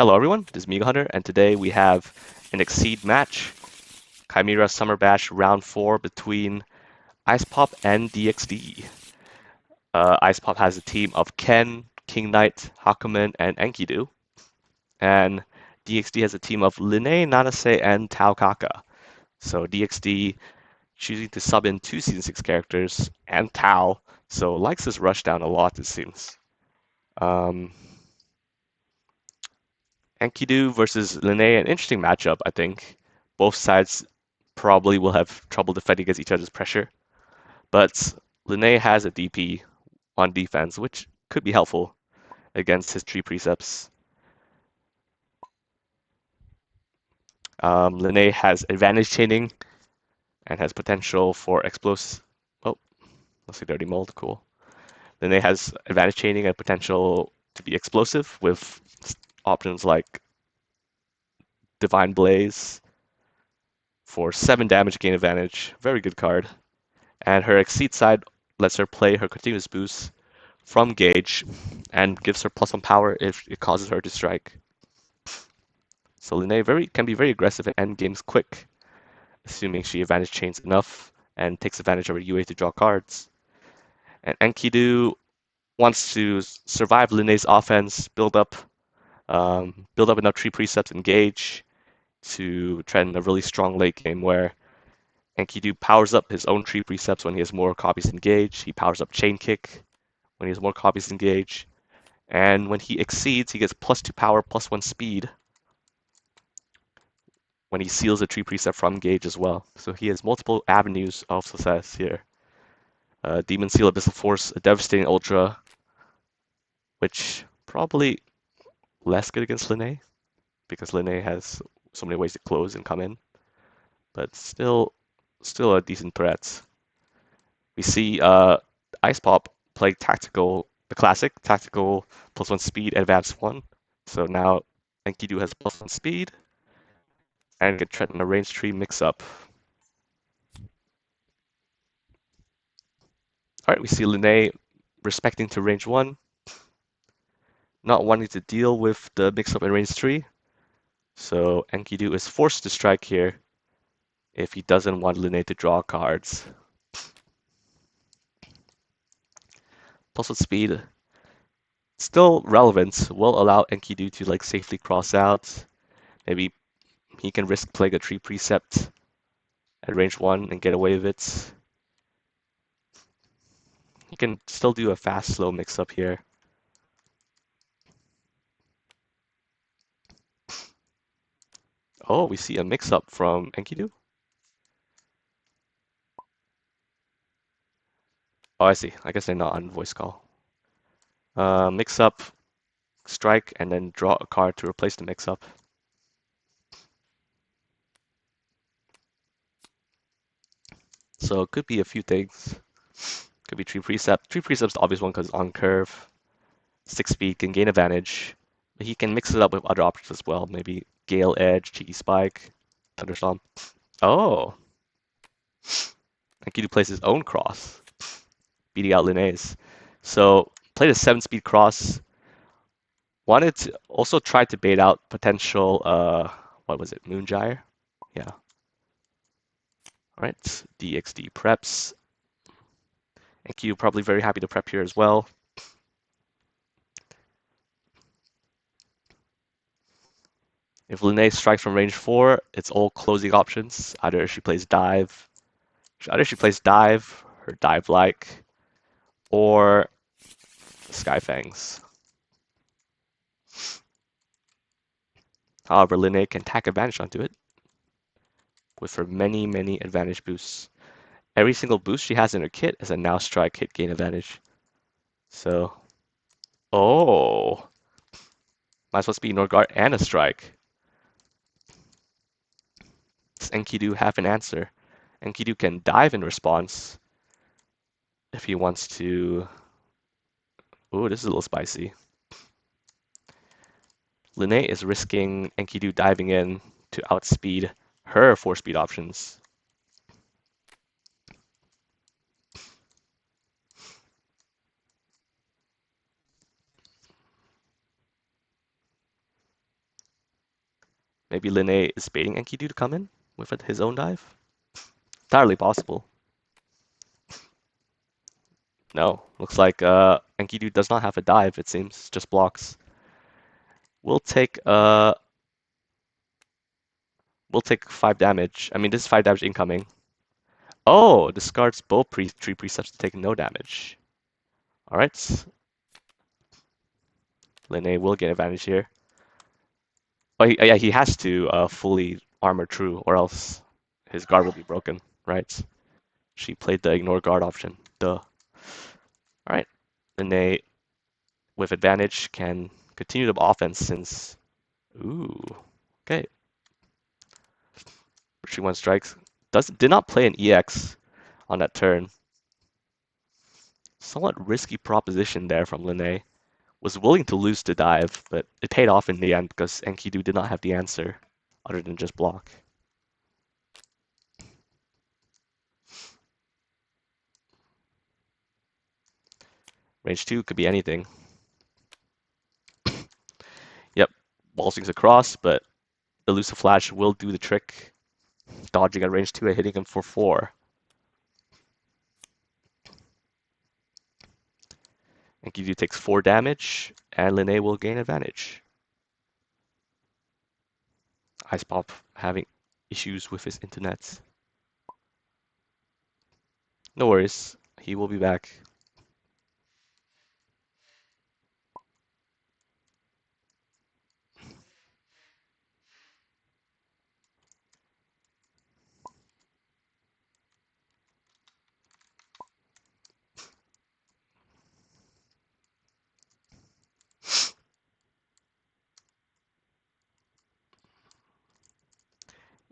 Hello everyone, this is Migo Hunter, and today we have an Exceed match, Chimera Summer Bash Round 4 between IcePop and DxD. IcePop has a team of Ken, King Knight, Hakumen, and Enkidu, and DxD has a team of Linne, Nanase, and Tao Kaka. So DxD choosing to sub in 2 Season 6 characters, and Tao, so likes this rushdown a lot it seems. Enkidu versus Linne, an interesting matchup, I think. Both sides probably will have trouble defending against each other's pressure, but Linne has a DP on defense, which could be helpful against his tree precepts. Linne has advantage chaining and has potential for explosive. Oh, looks like they already mulled. Cool. Linne has advantage chaining and potential to be explosive with options like Divine Blaze for 7 damage gain advantage. Very good card. And her Exceed side lets her play her continuous boost from Gauge and gives her +1 power if it causes her to strike. So Linne can be very aggressive and end games quick, assuming she advantage chains enough and takes advantage of her UA to draw cards. And Enkidu wants to survive Linne's offense, build up enough tree precepts and Gauge to trend a really strong late game where Enkidu powers up his own tree precepts when he has more copies than Gauge. He powers up Chain Kick when he has more copies than Gauge. And when he exceeds, he gets +2 power, +1 speed when he seals a tree precept from Gauge as well. So he has multiple avenues of success here. Demon Seal, Abyssal Force, a Devastating Ultra, which probably less good against Linne, because Linne has so many ways to close and come in. But still a decent threat. We see IcePop play tactical, the classic tactical +1 speed, advance 1. So now Enkidu has +1 speed and can threaten a range tree mix up. Alright, we see Linne respecting to range 1, not wanting to deal with the mix up in range 3. So Enkidu is forced to strike here if he doesn't want Linne to draw cards. +1 speed, still relevant, will allow Enkidu to like safely cross out. Maybe he can risk playing a tree precept at range 1 and get away with it. He can still do a fast slow mix up here. Oh, we see a mix up from Enkidu. Oh, I see. I guess they're not on voice call. Mix up, strike, and then draw a card to replace the mix up. So it could be a few things. Could be tree precept. Tree precept's the obvious one because on curve. 6 speed can gain advantage. But he can mix it up with other options as well. Maybe Gale Edge, Cheeky Spike, Thunderstorm. Oh! Enkidu plays his own cross, beating out Linne's. So played a 7 speed cross. Wanted to also try to bait out potential what was it, Moongyre? Yeah. Alright, DxD preps. Enkidu probably very happy to prep here as well. If Linne strikes from range 4, it's all closing options. Either she plays dive, her dive like, or Skyfangs. However, Linne can tack advantage onto it with her many, many advantage boosts. Every single boost she has in her kit is a now strike hit gain advantage. So, oh, might as well be Norgard and a strike. Does Enkidu have an answer? Enkidu can dive in response if he wants to. Oh, this is a little spicy. Linne is risking Enkidu diving in to outspeed her 4-speed options. Maybe Linne is baiting Enkidu to come in with his own dive? Entirely possible. No, looks like Enkidu does not have a dive, it seems, just blocks. We'll take 5 damage. I mean, this is 5 damage incoming. Oh, discards both 3 precepts to take no damage. Alright. Linne will get advantage here. Oh, yeah, he has to fully armor true, or else his guard will be broken, right? She played the ignore guard option. Duh. Alright. Linne, with advantage, can continue the offense since... Ooh. Okay. Retreat 1 strikes. Did not play an EX on that turn. Somewhat risky proposition there from Linne. Was willing to lose the dive, but it paid off in the end because Enkidu did not have the answer other than just block. Range 2 could be anything. Yep, ball swings across, but Elusive Flash will do the trick. Dodging at range 2 and hitting him for 4. Enkidu takes 4 damage, and Linne will gain advantage. IcePop having issues with his internet. No worries, he will be back.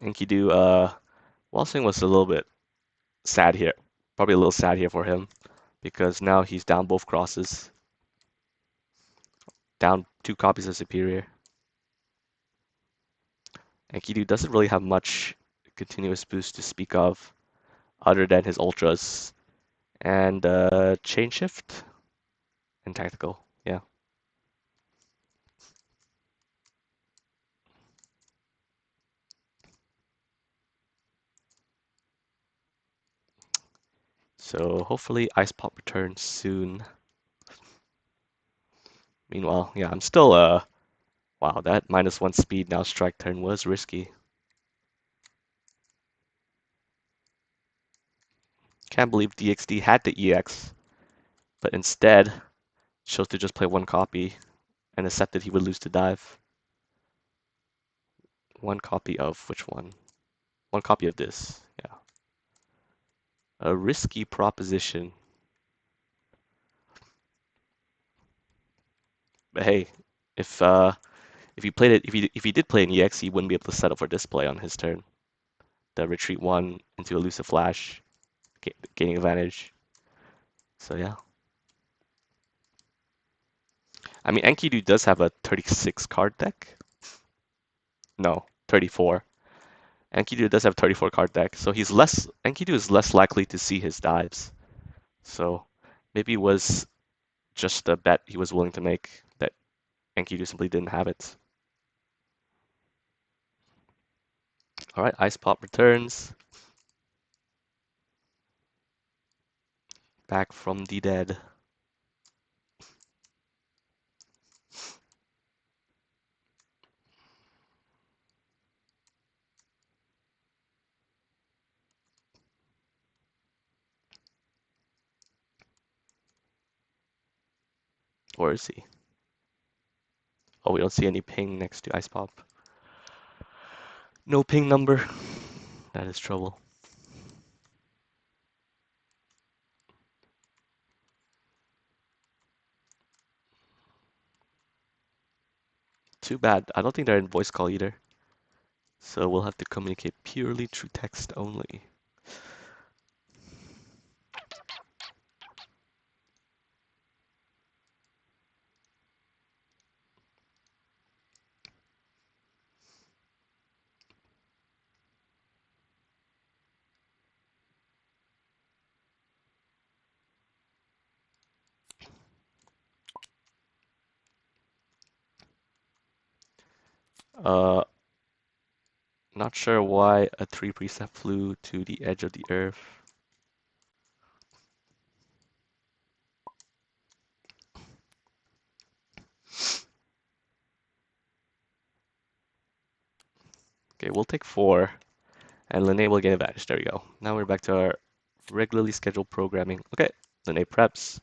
Enkidu, Walsing was a little bit sad here. Probably a little sad here for him, because now he's down both crosses. Down 2 copies of Superior. Enkidu doesn't really have much continuous boost to speak of, other than his ultras and chain shift and tactical. Yeah. So hopefully IcePop returns soon. Meanwhile, yeah, I'm still wow, that -1 speed now strike turn was risky. Can't believe DxD had the EX, but instead chose to just play 1 copy and accepted he would lose to dive. 1 copy of which one? 1 copy of this. Yeah. A risky proposition. But hey, if he played it, if he did play an EX, he wouldn't be able to set up for display on his turn. The retreat 1 into elusive flash, gaining advantage. So yeah. I mean, Enkidu does have a 36 card deck. No, 34. Enkidu does have 34 card deck, so Enkidu is less likely to see his dives. So maybe it was just a bet he was willing to make that Enkidu simply didn't have it. All right, IcePop returns. Back from the dead. Or is he? Oh, we don't see any ping next to IcePop. No ping number. That is trouble. Too bad. I don't think they're in voice call either. So we'll have to communicate purely through text only. Uh, Not sure why a 3 precept flew to the edge of the earth. Okay, we'll take 4, and Linné will get advantage. There we go. Now we're back to our regularly scheduled programming. Okay, Linné preps.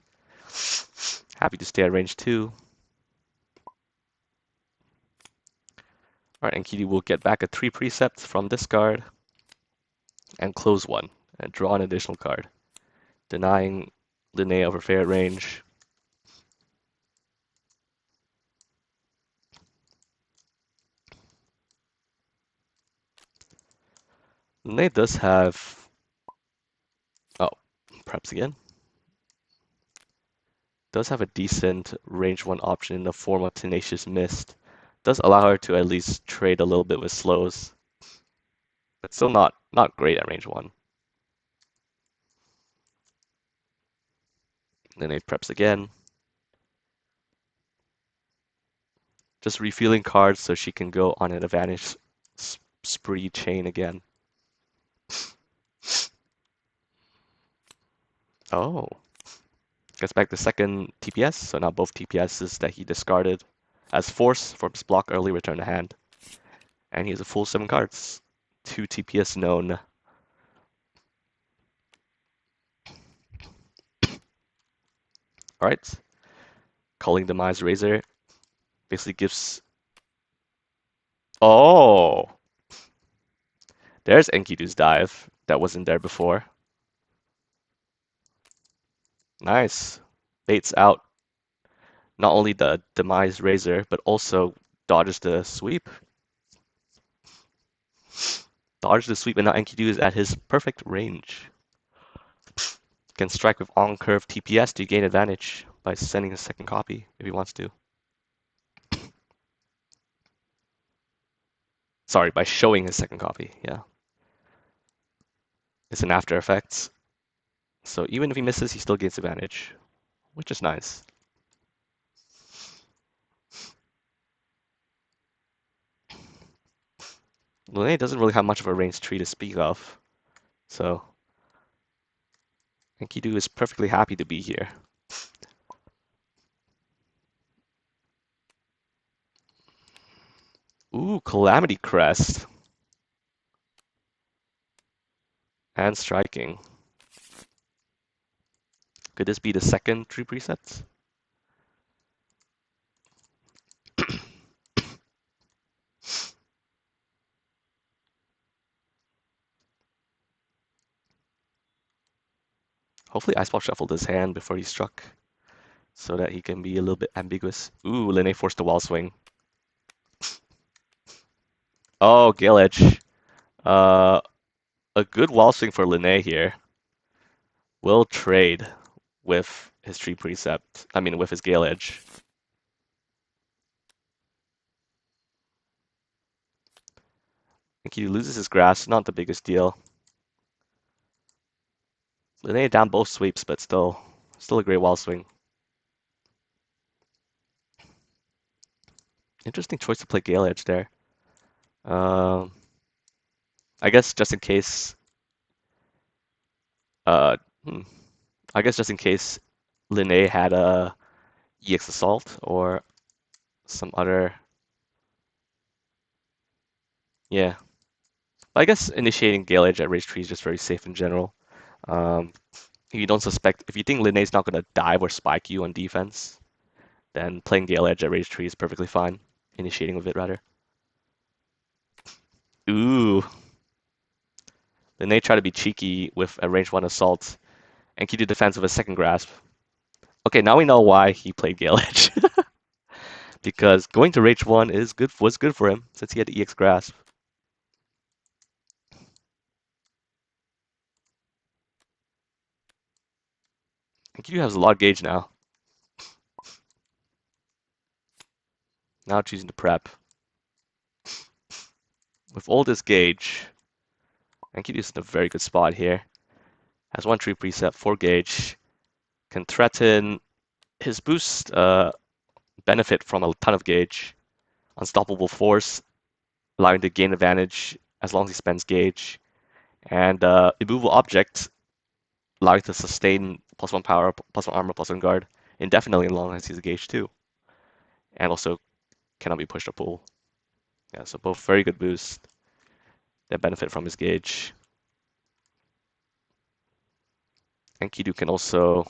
Happy to stay at range 2. Alright, and Kitty will get back a 3 precept from this card and close 1 and draw an additional card, denying Linné of her fair range. Linné does have, oh, preps again. Does have a decent range 1 option in the form of Tenacious Mist. Does allow her to at least trade a little bit with slows, but still not great at range 1. Linné preps again. Just refueling cards so she can go on an advantage spree chain again. Oh. Gets back the second TPS, so now both TPSs that he discarded as force from his block early return to hand. And he has a full 7 cards. 2 TPS known. Alright. Calling Demise Razor basically gives... Oh! There's Enkidu's dive that wasn't there before. Nice. Baits out not only the Demise Razor, but also dodges the sweep. Dodges the sweep, and now Enkidu is at his perfect range. Can strike with on-curve TPS to gain advantage by sending a second copy if he wants to. Sorry, by showing his second copy, yeah. It's an after effects. So even if he misses, he still gains advantage, which is nice. Linné doesn't really have much of a range tree to speak of, so Enkidu is perfectly happy to be here. Ooh, Calamity Crest. And striking. Could this be the second 3 presets? Hopefully IcePop shuffled his hand before he struck, so that he can be a little bit ambiguous. Ooh, Linné forced a wall swing. Oh, Gale Edge. A good wall swing for Linné here. Will trade with his tree precept. I mean, with his Gale Edge. I think he loses his grass, not the biggest deal. Linné down both sweeps, but still a great wall swing. Interesting choice to play Gale Edge there. I guess just in case. Uh, I guess just in case Linné had a EX Assault or some other. Yeah. I guess initiating Gale Edge at Rage Tree is just very safe in general. If you don't suspect, if you think Linné's not going to dive or spike you on defense, then playing Gale Edge at Rage Tree is perfectly fine. Initiating with it, rather. Ooh. Linné tried to be cheeky with a range 1 assault, and Enkidu defense with a second grasp. Okay, now we know why he played Gale Edge. Because going to Rage 1 was good for him, since he had the EX grasp. Enkidu has a lot of gauge now. Now choosing to prep. With all this gauge, Enkidu is in a very good spot here. Has 1 tree precept, 4 gauge. Can threaten his boost, benefit from a ton of gauge. Unstoppable force, allowing to gain advantage as long as he spends gauge. And immovable object allowing to sustain +1 power, +1 armor, +1 guard indefinitely as long as he's a gauge too. And also cannot be pushed or pulled. Yeah, so both very good boosts that benefit from his gauge. And Kidu can also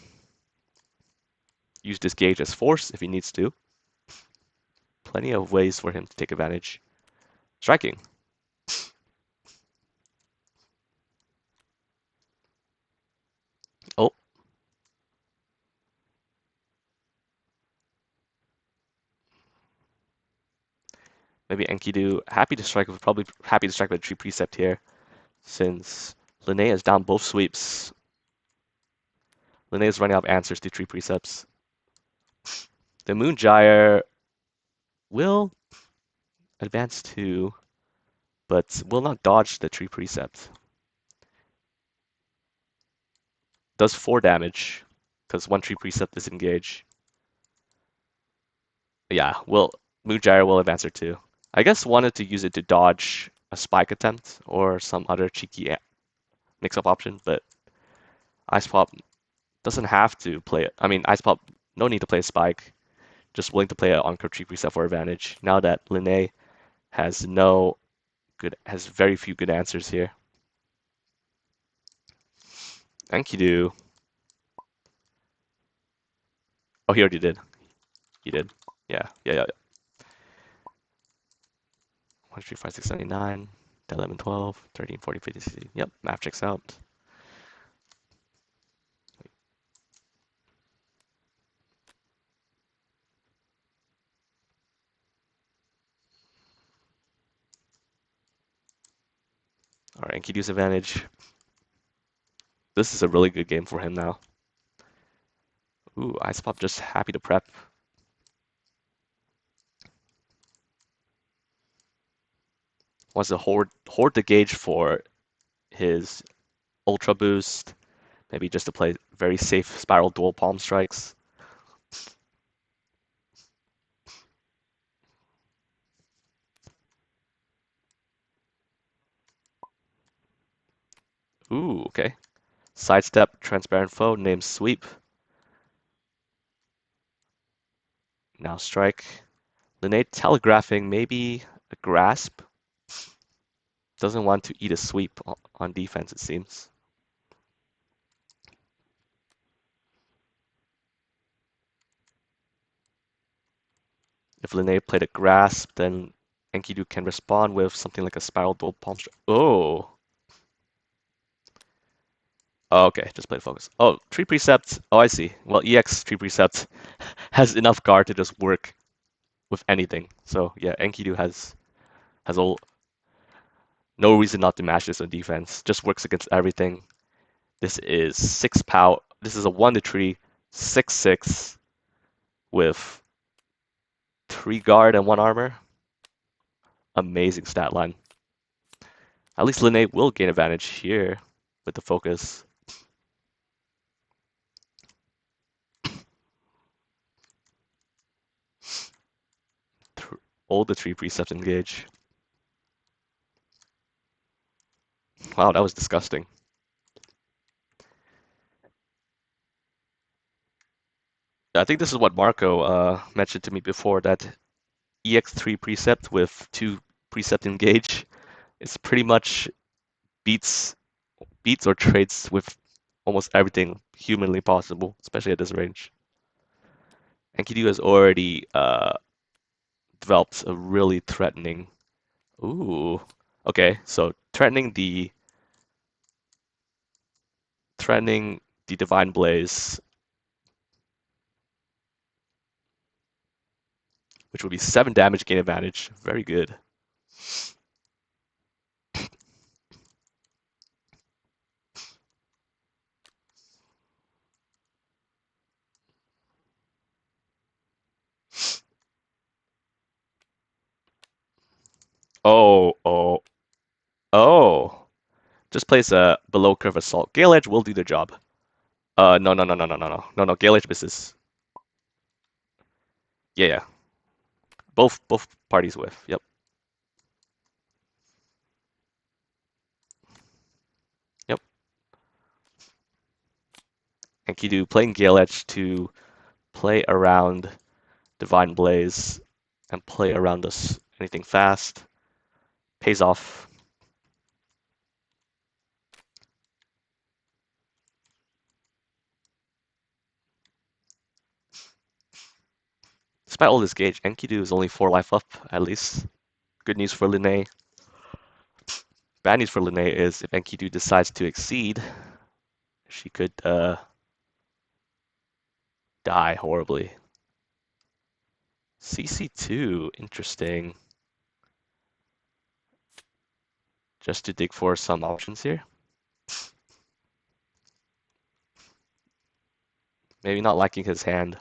use this gauge as force if he needs to. Plenty of ways for him to take advantage. Striking. Oh. Maybe Enkidu happy to strike with probably happy to strike with a tree precept here, since Linnea is down both sweeps. Linnea is running out of answers to tree precepts. The Moongyre will advance 2, but will not dodge the tree precept. Does 4 damage, because 1 tree precept is engaged. Yeah, Moongyre will advance her 2. I guess wanted to use it to dodge a spike attempt or some other cheeky mix-up option, but IcePop doesn't have to play it. I mean, IcePop, no need to play a spike, just willing to play an on-curve tree preset for advantage. Now that Linné has very few good answers here. Enkidu. Oh, he already did. He did. Yeah. 1, 3, 5, 6, 7, 9, 10, 11, 12, 13, 14, 15, 16. Yep, math checks out. All right, Enkidu's advantage. This is a really good game for him now. Ooh, IcePop just happy to prep. Wants to hoard the gauge for his ultra boost. Maybe just to play very safe spiral dual palm strikes. Ooh, okay. Sidestep, transparent foe, name sweep. Now strike. Linné telegraphing, maybe a grasp. Doesn't want to eat a sweep on defense, it seems. If Linné played a grasp, then Enkidu can respond with something like a spiral dual palm strike. Oh. Oh, okay, just play focus. Oh, tree precept. Oh, I see. Well, EX tree precept has enough guard to just work with anything. So yeah, Enkidu has all no reason not to match this on defense. Just works against everything. This is 6 power. This is a 1 to 3, 6/6 with 3 guard and 1 armor. Amazing stat line. At least Linné will gain advantage here with the focus. All the 3 precepts engage. Wow, that was disgusting. I think this is what Marco mentioned to me before, that EX3 precept with 2 precept engage is pretty much beats or trades with almost everything humanly possible, especially at this range. Enkidu has already developed a really threatening. Ooh, okay. So threatening the Divine Blaze, which would be 7 damage gain advantage. Very good. Oh. Just place a below curve assault. Gale Edge will do the job. No. Gale Edge misses. Yeah. Both parties whiff. Yep. Enkidu playing Gale Edge to play around Divine Blaze and play around us anything fast. Pays off. Despite all this gauge, Enkidu is only 4 life up, at least. Good news for Linne. Bad news for Linne is if Enkidu decides to exceed, she could die horribly. CC2, interesting. Just to dig for some options here. Maybe not liking his hand.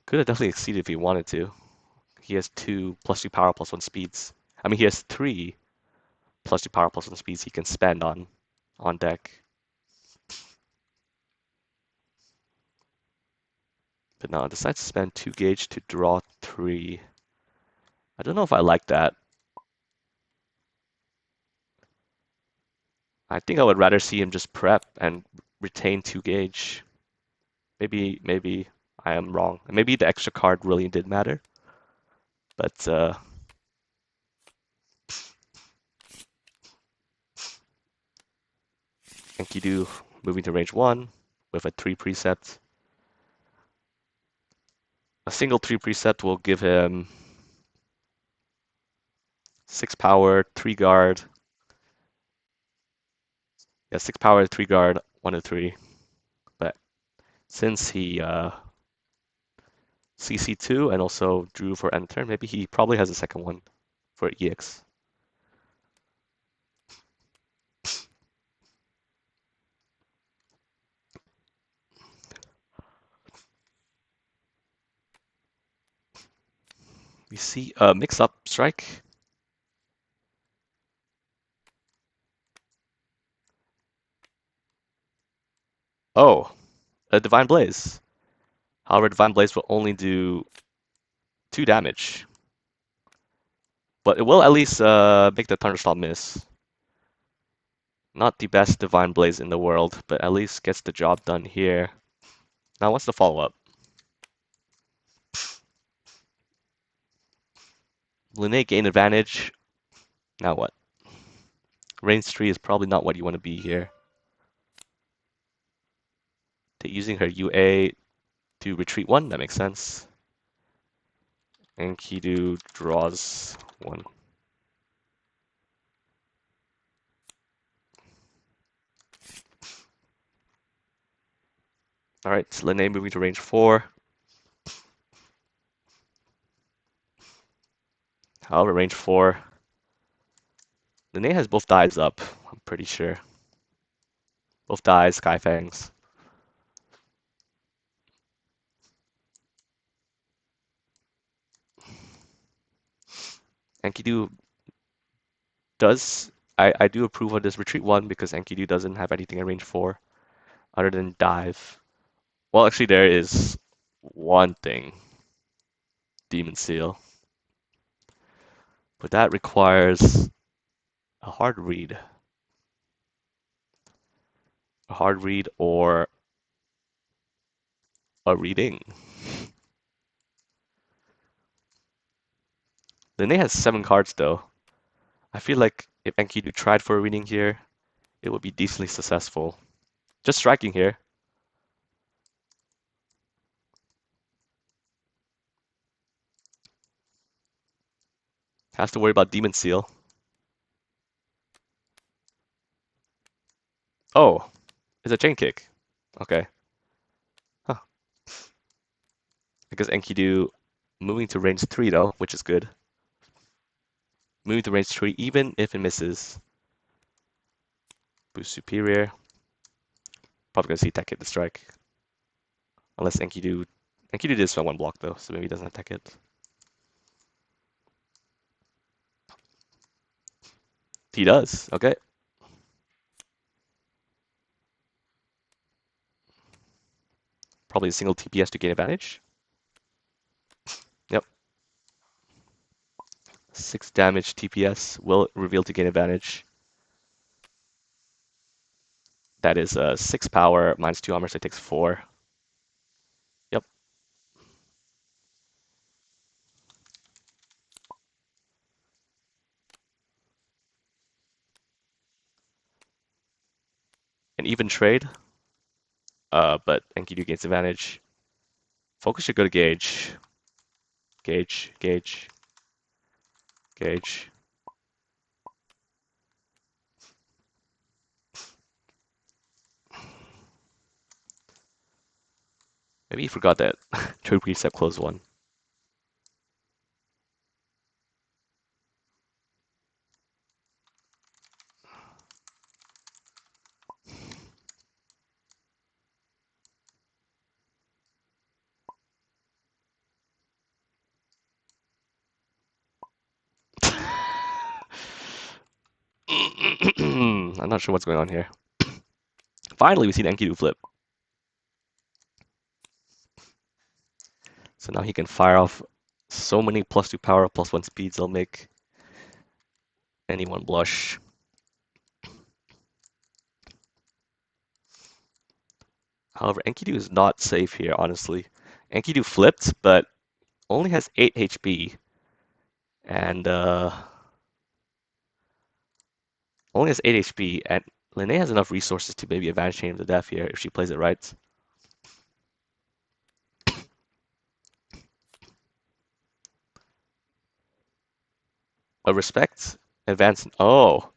Could have definitely exceeded if he wanted to. He has 2 +2 power +1 speeds. I mean, he has 3 +2 power +1 speeds he can spend on deck. But now decides to spend 2 gauge to draw 3. I don't know if I like that. I think I would rather see him just prep and retain 2 gauge. Maybe I am wrong. Maybe the extra card really did matter. But Enkidu moving to range 1 with a 3 precept. A single 3 precept will give him 6 power, 3 guard. Yeah, 6 power, 3 guard, 1 to 3. But since he CC2 and also drew for end turn, maybe he probably has a second one for EX. We see a mix-up strike. Oh, a Divine Blaze. However, Divine Blaze will only do 2 damage. But it will at least make the Thunderstorm miss. Not the best Divine Blaze in the world, but at least gets the job done here. Now what's the follow-up? Linne gain advantage. Now what? Range 3 is probably not what you want to be here. Using her UA to retreat 1, that makes sense. And Enkidu draws 1. Alright, Linne moving to range 4. However, range 4. Linne has both dies up, I'm pretty sure. Both dies, Skyfangs. Enkidu does... I do approve of this retreat 1 because Enkidu doesn't have anything in range 4 other than dive. Well, actually, there is one thing. Demon Seal. But that requires a hard read. A hard read or a reading. Linne has 7 cards though. I feel like if Enkidu tried for a reading here, it would be decently successful. Just striking here. Has to worry about Demon Seal. Oh, it's a chain kick. Okay. Huh. Because Enkidu moving to range 3 though, which is good. Moving to range 3 even if it misses. Boost superior. Probably gonna see tech hit the strike. Unless Enkidu did spell 1 block though, so maybe he doesn't have tech hit. He does, okay. Probably a single TPS to gain advantage. Yep. 6 damage TPS will reveal to gain advantage. That is 6 power minus 2 armor, so it takes 4. Yep. An even trade, but Enkidu gains advantage. Focus should go to Gauge. Gauge, Gauge, Gauge. Maybe he forgot that trade precept close 1. I'm not sure what's going on here. Finally, we see the Enkidu flip. So now he can fire off so many +2 power, +1 speeds, they'll make anyone blush. However, Enkidu is not safe here, honestly. Enkidu flipped, but only has 8 HP. And only has 8 HP, and Linné has enough resources to maybe advantage chain him to death here if she plays it right. A respect, advance. Oh,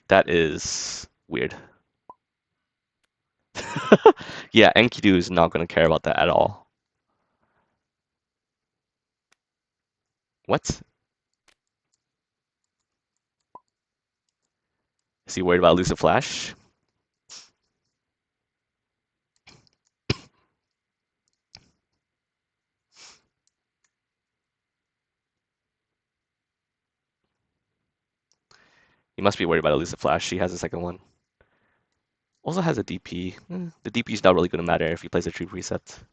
that is weird. Yeah, Enkidu is not going to care about that at all. What? Is he worried about losing Flash? He must be worried about losing Flash. She has a second one. Also has a DP. The DP is not really going to matter if he plays a true precept.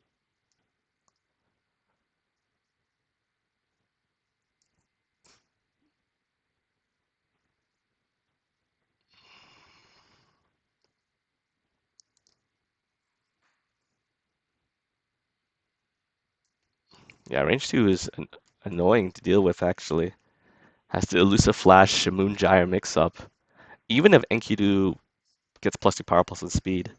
Yeah, range 2 is annoying to deal with, actually. Has the elusive Flash, Moongyre mix-up. Even if Enkidu gets +2 power, +1 speed.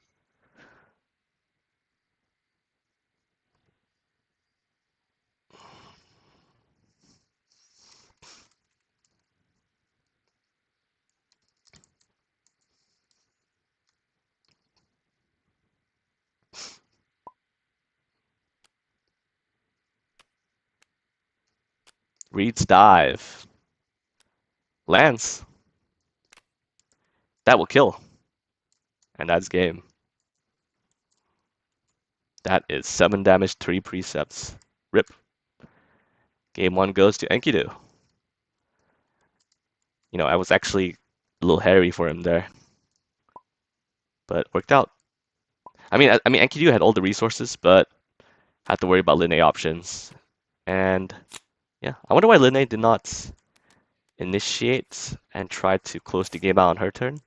Reed's dive. Lands. That will kill. And that's game. That is 7 damage, 3 precepts. Rip. Game 1 goes to Enkidu. You know, I was actually a little hairy for him there. But worked out. I mean, Enkidu had all the resources, but had to worry about Linné options. And yeah, I wonder why Linné did not initiate and try to close the game out on her turn.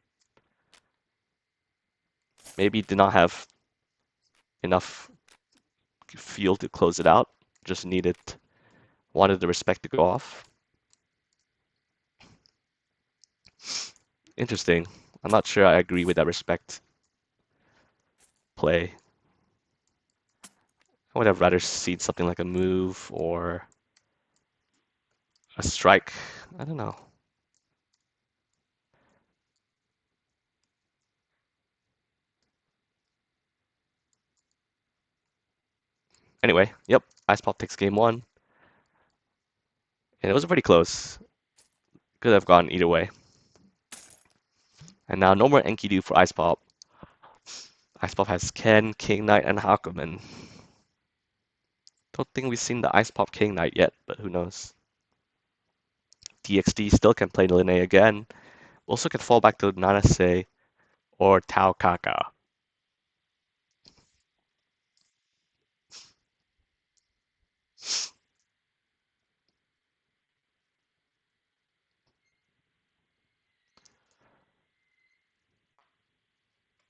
Maybe did not have enough fuel to close it out. Just wanted the respect to go off. Interesting. I'm not sure I agree with that respect play. I would have rather seen something like a move or a strike. I don't know. Anyway, yep, IcePop takes game 1. And it was pretty close. Could have gone either way. And now no more Enkidu for IcePop. IcePop has Ken, King Knight, and Hakumen. Don't think we've seen the IcePop King Knight yet, but who knows. DxD still can play Linné again. Also can fall back to Nanase or Tao Kaka.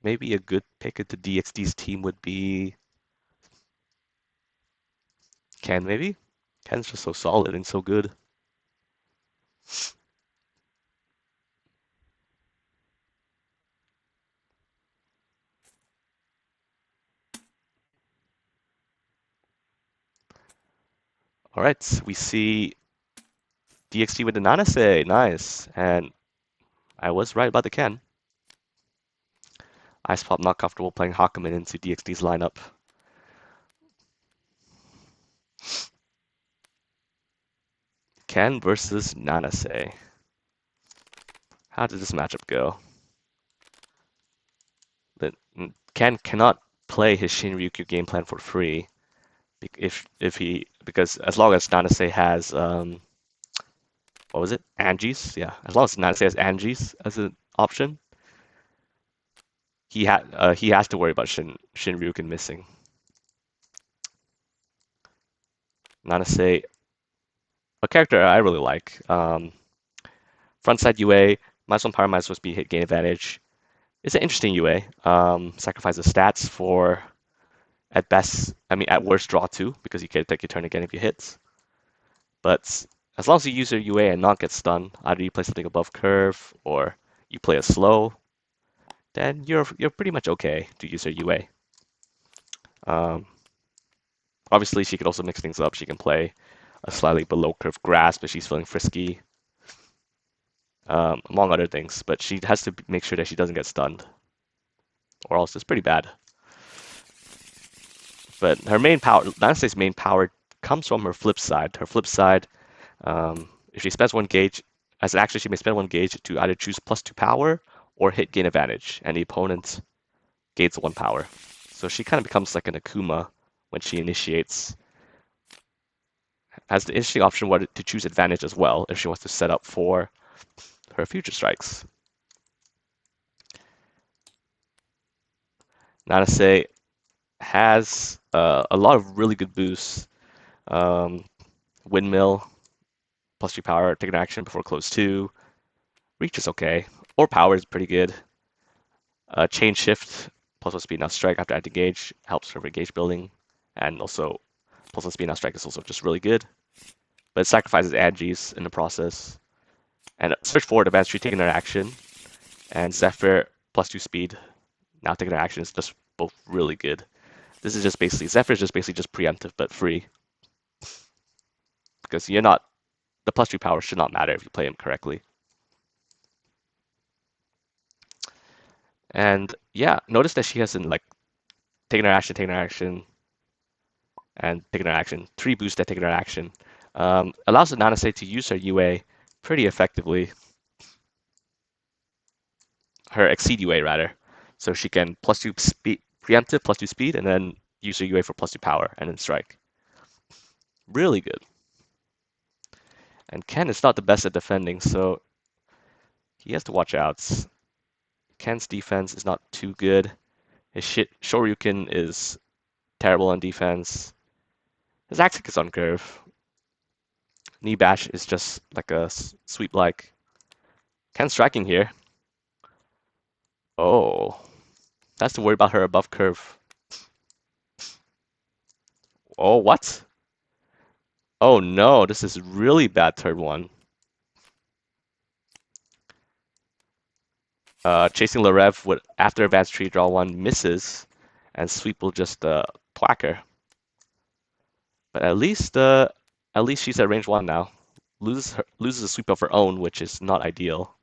maybe a good pick into DxD's team would be Ken, maybe? Ken's just so solid and so good. All right, we see DxD with the Nanase. Nice. And I was right about the Ken. IcePop not comfortable playing Hakumen into DxD's lineup. Ken versus Nanase. How did this matchup go? Ken cannot play his Shinryu game plan for free because as long as Nanase has what was it? Angie's? Yeah. As long as Nanase has Angie's as an option, he has to worry about Shinryuken missing. Nanase, a character I really like. Frontside UA, -1 power, -1 speed, hit gain advantage. It's an interesting UA. Sacrifices stats for at best, I mean at worst draw 2 because you can take your turn again if you hit. But as long as you use your UA and not get stunned, either you play something above curve or you play it slow, then you're pretty much okay to use your UA. Obviously, she could also mix things up. She can play a slightly below curve grasp if she's feeling frisky, among other things. But she has to make sure that she doesn't get stunned, or else it's pretty bad. But her main power, Nanase's main power, comes from her flip side. Her flip side, if she spends 1 gauge, as an action, she may spend 1 gauge to either choose +2 power or hit gain advantage, and the opponent gains 1 power. So she kind of becomes like an Akuma when she initiates. Has the interesting option to choose advantage as well if she wants to set up for her future strikes. Nanase has a lot of really good boosts. Windmill, +3 power, take an action before close 2. Reach is okay. Or power is pretty good. Chain shift, +1 speed now strike after active gauge, helps for gauge building. And also, +1 speed now strike is also just really good. But it sacrifices Angie's in the process. And search forward advance tree taking an action. And Zephyr, +2 speed, now taking an action is just both really good. This is just basically, Zephyr is just basically just preemptive but free. Because you're not, the +2 power should not matter if you play him correctly. And yeah, notice that she hasn't like taken her action, and taking her action. 3 boosts that taking her action. Allows the Nanase to use her UA pretty effectively. Her exceed UA rather. So she can +2 speed, preemptive, +2 speed, and then use her UA for +2 power, and then strike. Really good. And Ken is not the best at defending, so he has to watch out. Ken's defense is not too good. His Shoryuken is terrible on defense. His axe kick is on curve. Knee bash is just like a sweep-like. Ken's striking here. Oh, that's to worry about her above curve. Oh, what? Oh no, this is really bad turn 1. Chasing Larev with after advanced tree draw 1 misses, and sweep will just thwack her. But at least she's at range 1 now. Loses a sweep of her own, which is not ideal.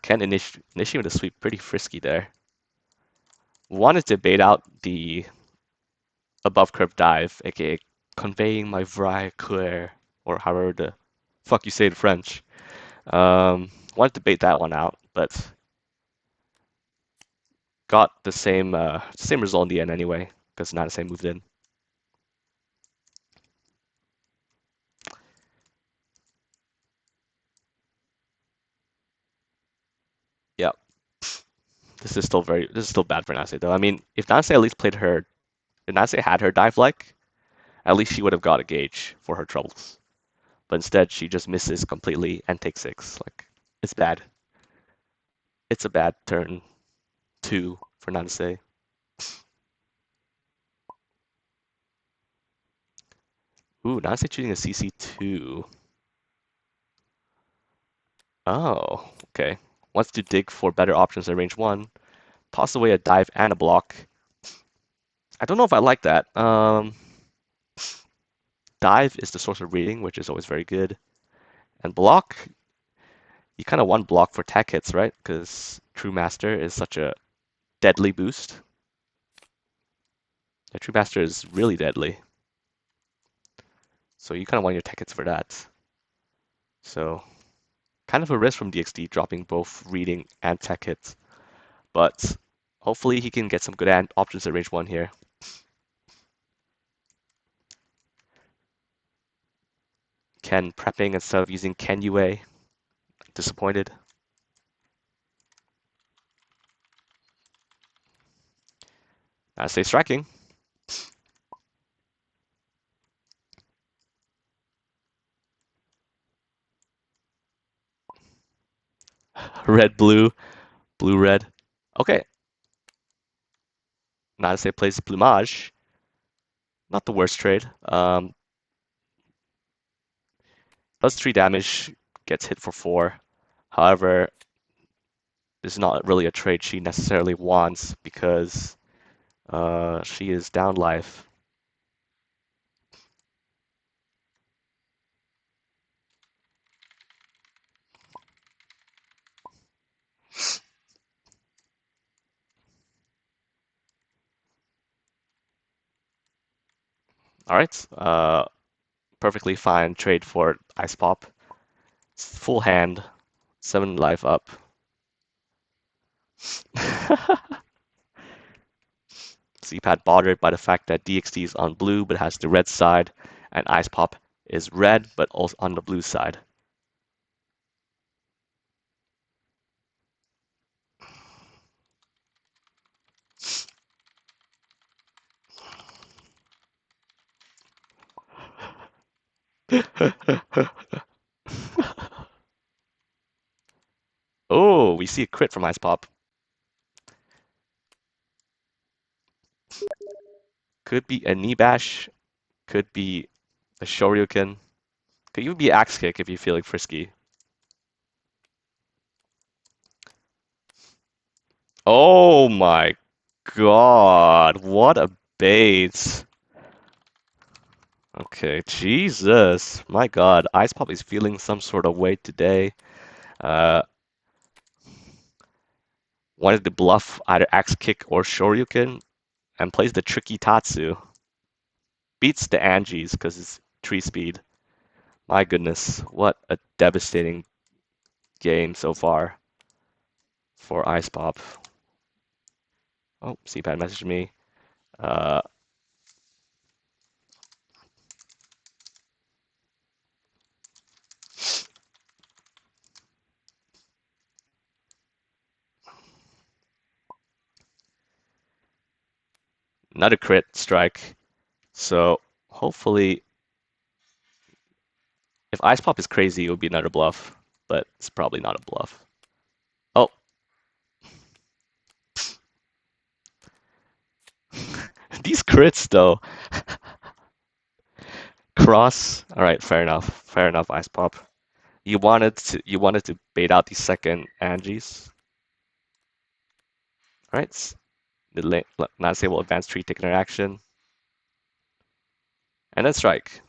Ken initiating with a sweep, pretty frisky there. Wanted to bait out the above curve dive, aka conveying my vrai cœur, or however the fuck you say it in French. Wanted to bait that one out, but got the same result in the end anyway, because Nanase moved in. Yeah, this is still bad for Nanase though. I mean, if Nanase at least if Nanase had her dive like, at least she would have got a gauge for her troubles. But instead, she just misses completely and takes 6. Like, it's bad. it's a bad turn 2 for Nanase. Ooh, Nanase choosing a CC2. Oh, okay. Wants to dig for better options at range 1. Toss away a dive and a block. I don't know if I like that. Dive is the source of reading, which is always very good. And block, you kind of want block for tech hits, right? Because True Master is such a deadly boost. The True Master is really deadly. So you kind of want your tech hits for that. So kind of a risk from DxD dropping both reading and tech hits. But hopefully he can get some good options at range 1 here. Ken prepping instead of using Ken UA. Disappointed. I say striking. Red, blue, blue, red. Okay. Nanase plays Plumage. Not the worst trade. Does 3 damage, gets hit for 4. However, this is not really a trade she necessarily wants because she is down life. Alright, perfectly fine trade for IcePop. Full hand, 7 life up. cpat bothered by the fact that DxD is on blue but has the red side, and IcePop is red but also on the blue side. Oh, we see a crit from IcePop. Could be a knee bash, could be a shoryuken, could even be axe kick if you're feeling frisky. Oh my god, what a bait. Okay, Jesus, my god, IcePop is feeling some sort of way today. Uh, wanted to bluff either axe kick or shoryuken, and plays the tricky Tatsu. Beats the Angies because it's 3 speed. My goodness, what a devastating game so far for IcePop. Oh, cpat messaged me. Uh, Another crit strike. So hopefully, if IcePop is crazy, it would be another bluff, but it's probably not a bluff. Oh, these crits though. Cross. All right, fair enough. Fair enough, IcePop. You wanted to bait out the second Angies. All right. The Nanase will advance 3, take another action, and then strike.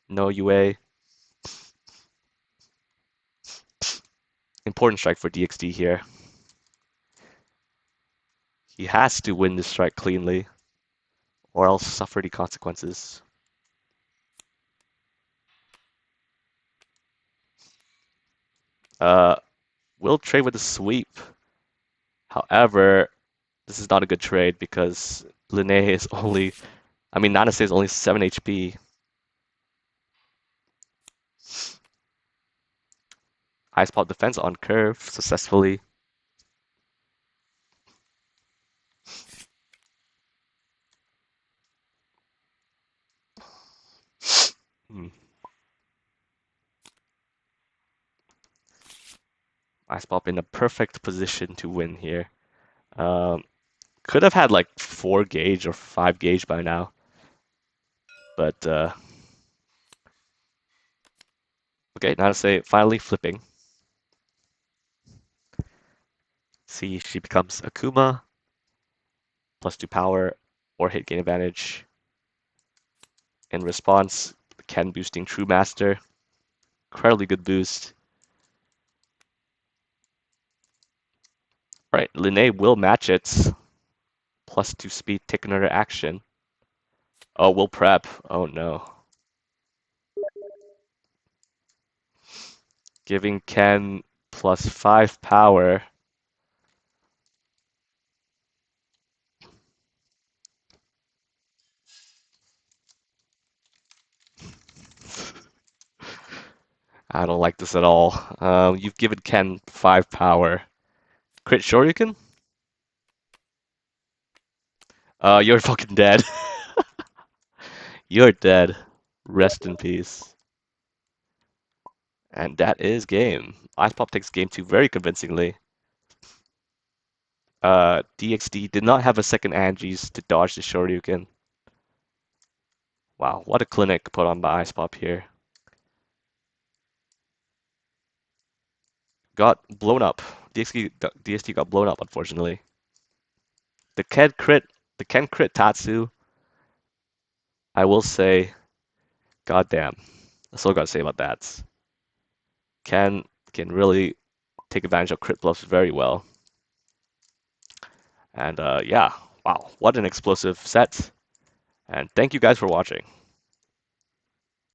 No UA. Important strike for DxD here. He has to win this strike cleanly, or else suffer the consequences. Will trade with a sweep. However, this is not a good trade because Linnae is only, Nanase is only 7 HP. IcePop defense on curve successfully. IcePop in a perfect position to win here. Um, could have had like 4 gauge or 5 gauge by now, but okay, now to say finally flipping. See, she becomes Akuma, +2 power or hit gain advantage. In response, Ken boosting True Master. Incredibly good boost. Right, Linne will match it. +2 speed, take another action. Oh, we'll prep. Oh no. Giving Ken +5 power. I don't like this at all. You've given Ken 5 power. Crit Shoryuken? You're fucking dead. You're dead. Rest in peace. And that is game. IcePop takes game 2 very convincingly. DxD did not have a second Angie's to dodge the Shoryuken. Wow, what a clinic put on by IcePop here. Got blown up. DxD got blown up, unfortunately. The Ken crit Tatsu, I will say, goddamn. That's all I gotta say about that. Ken can really take advantage of crit bluffs very well. And yeah, wow, what an explosive set. And thank you guys for watching.